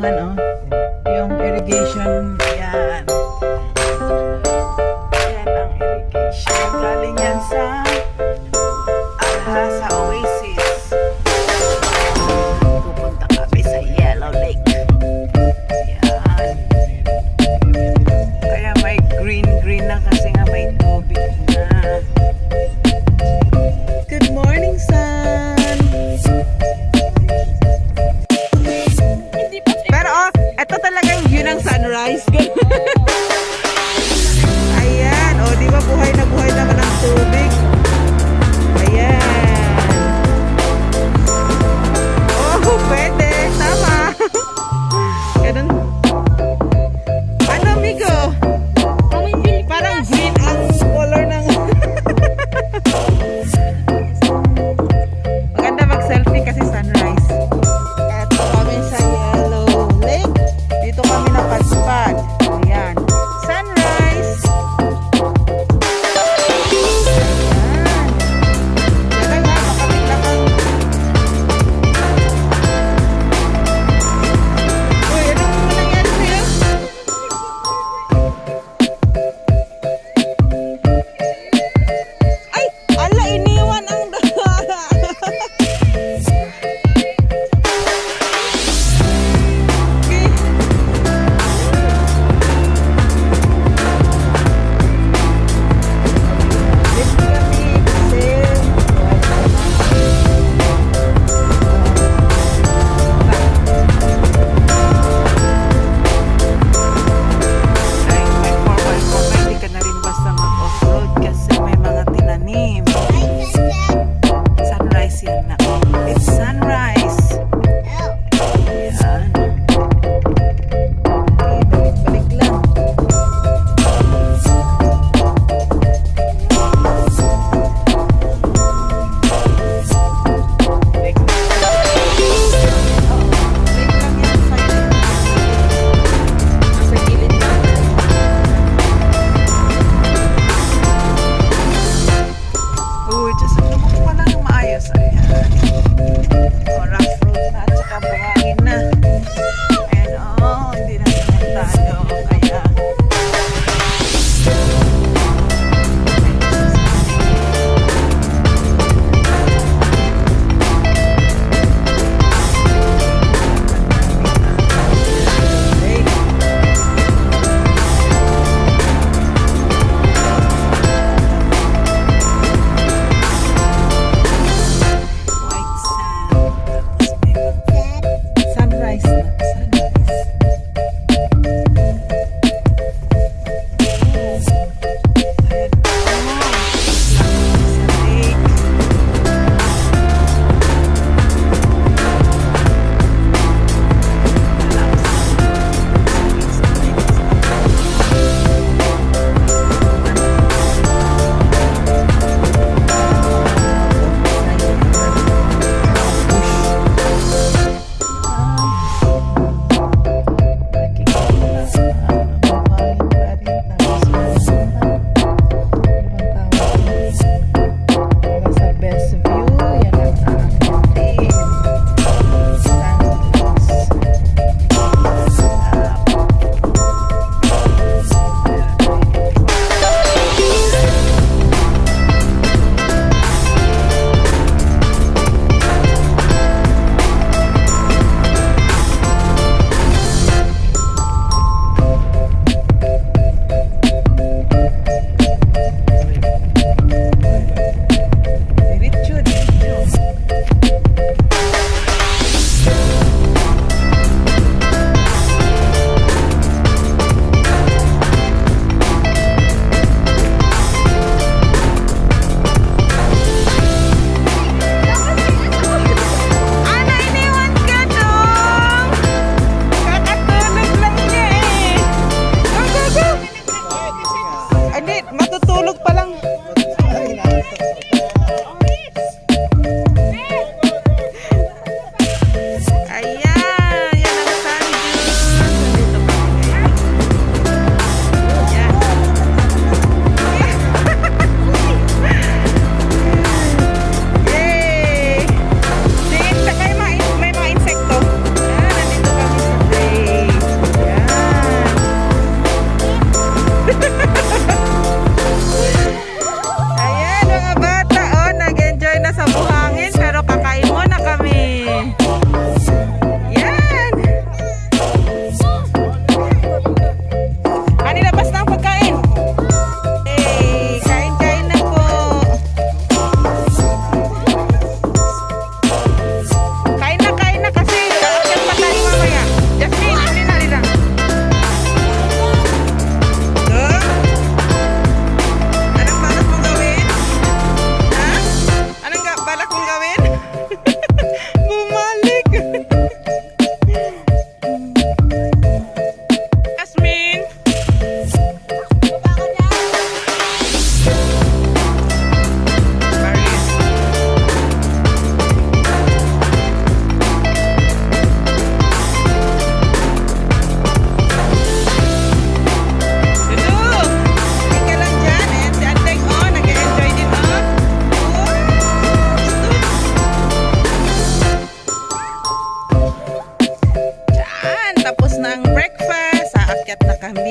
daahan, oh. Yung irrigation, yan. Yan ang irrigation. Galing yan sa Alhasa Oasis. Pupunta kami sa Yellow Lake. Yan. Kaya may green na kasi nga may tubig na. Good morning, sun! Pero oh,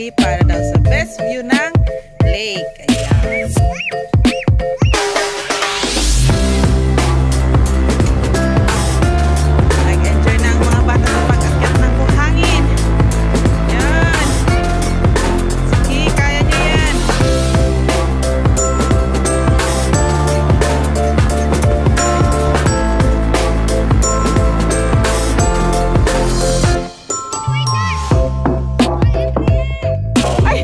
Kiki para daw sa best view ng lake. Ayan. Nag-enjoy na ang mga bata sa pag-akyat ng buhangin. Yan. Sige, kaya niya yan. Ay!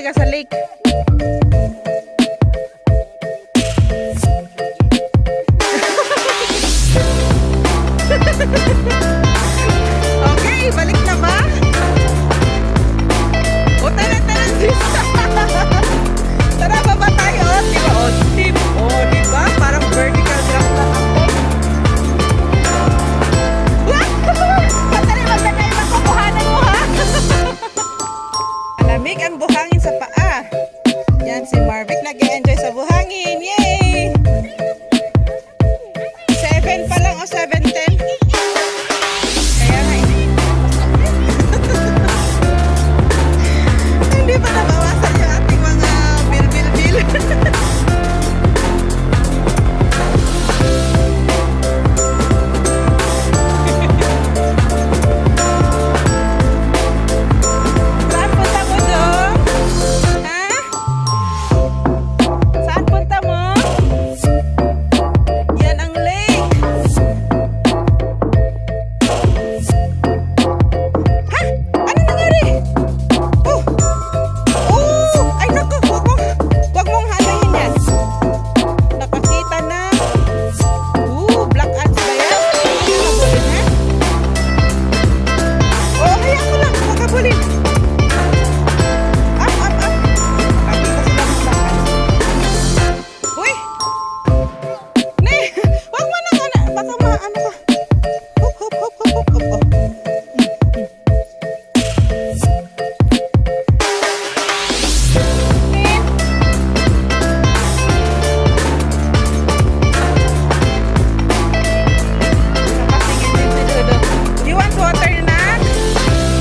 talaga sa lake. Okay, balik na ba? O, tara, tara, sis. Tara, baba tayo. Diba, o, tip. O, diba? Parang vertical drop lang ako. Patali, magtatay magkukuhanan mo ha. Malamig ang buhangin sa paa. Yan si Marvic nag-e-enjoy sa buhangin. Yay! 7 pa lang o 7:10. Kaya nga eh. Hindi pa nabawasan yung ating mga bil. Saan punta mo, Dong? Ha? Saan punta mo? Yan ang lake. Ha? Ano nangyari? Oh! Oh! Ay naku! Wag mong hanayin yan. Nakakita na. Black ants ba yan? Nakabulin ha? Oh, hayaan ko lang. Makabulin. Up. Nakakita sila ng black ants. Uy! Ne! Wag mo nang ano. Baka maano ka. Hop. Nakatingin din si Dodo. You want water na?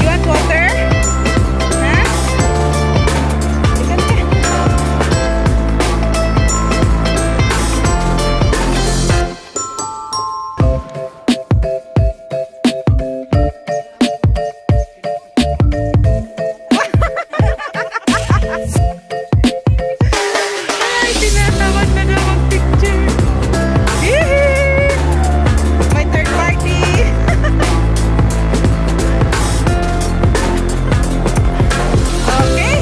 You want water? Ha? Ikan ka. Ay, tinatawag na daw mag-picture. Yee! May third party. Okay.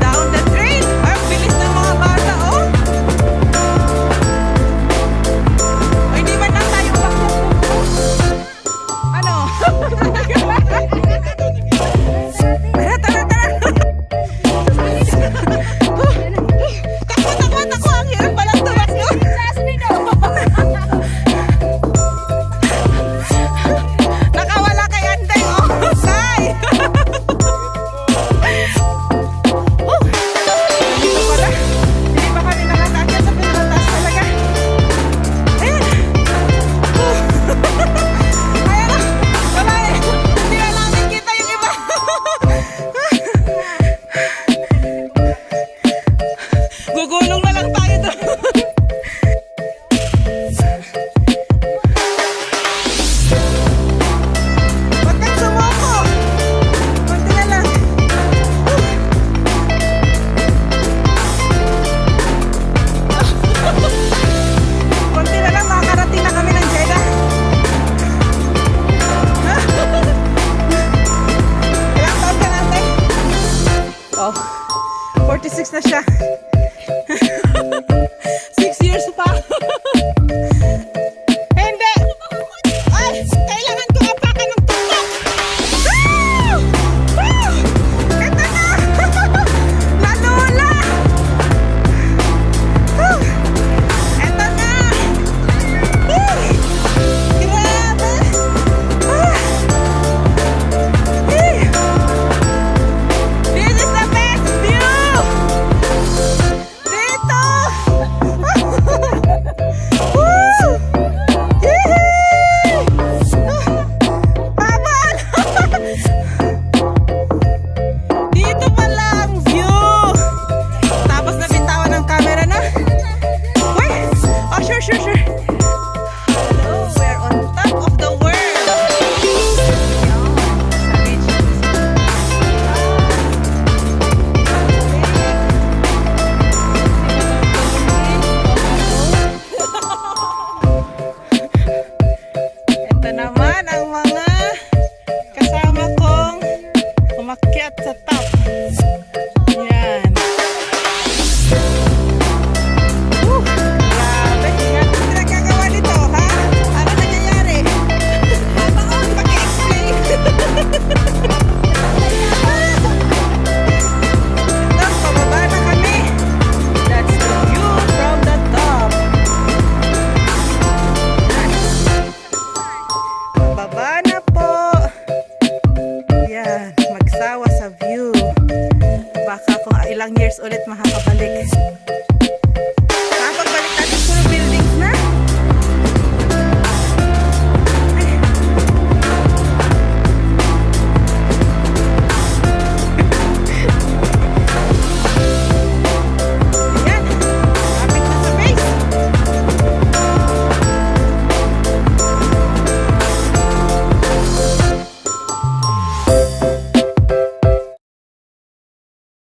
Down the train. Ang bilis ng mga bata, oh. Ay, di man lang tayo bakit. Ano? Tara. Takbo. Ang hirap palang tumakbo. Nakawala kay Anday. Oh, Tay! Dito pala. Hindi pa kami nakatakyat sa pinakatas talaga. Ayan. Ayan na. Wala eh. Hindi na namin kita yung iba. Gugulong na lang tayo doon. Huwag kang sumuko. Konti na lang. Konti na lang, makakarating na kami ng Jeddah. Ilang taon ka natin? Oh, 46 na siya. 6 years pa. Hindi. Ay, kailangan ko apakan ng tuktok. Woo! Woo! Ito na. Lalula. Woo! Ito na. Woo! Grabe. Ah! Eh! This is the best view. Dito. Woo! Yehey! Habang! Dito pala ang view. Tapos nabitawan ng camera na. Uy! Oh, sure. Hello, we're on top of the world. Yan, sa beach. Ito naman ang mga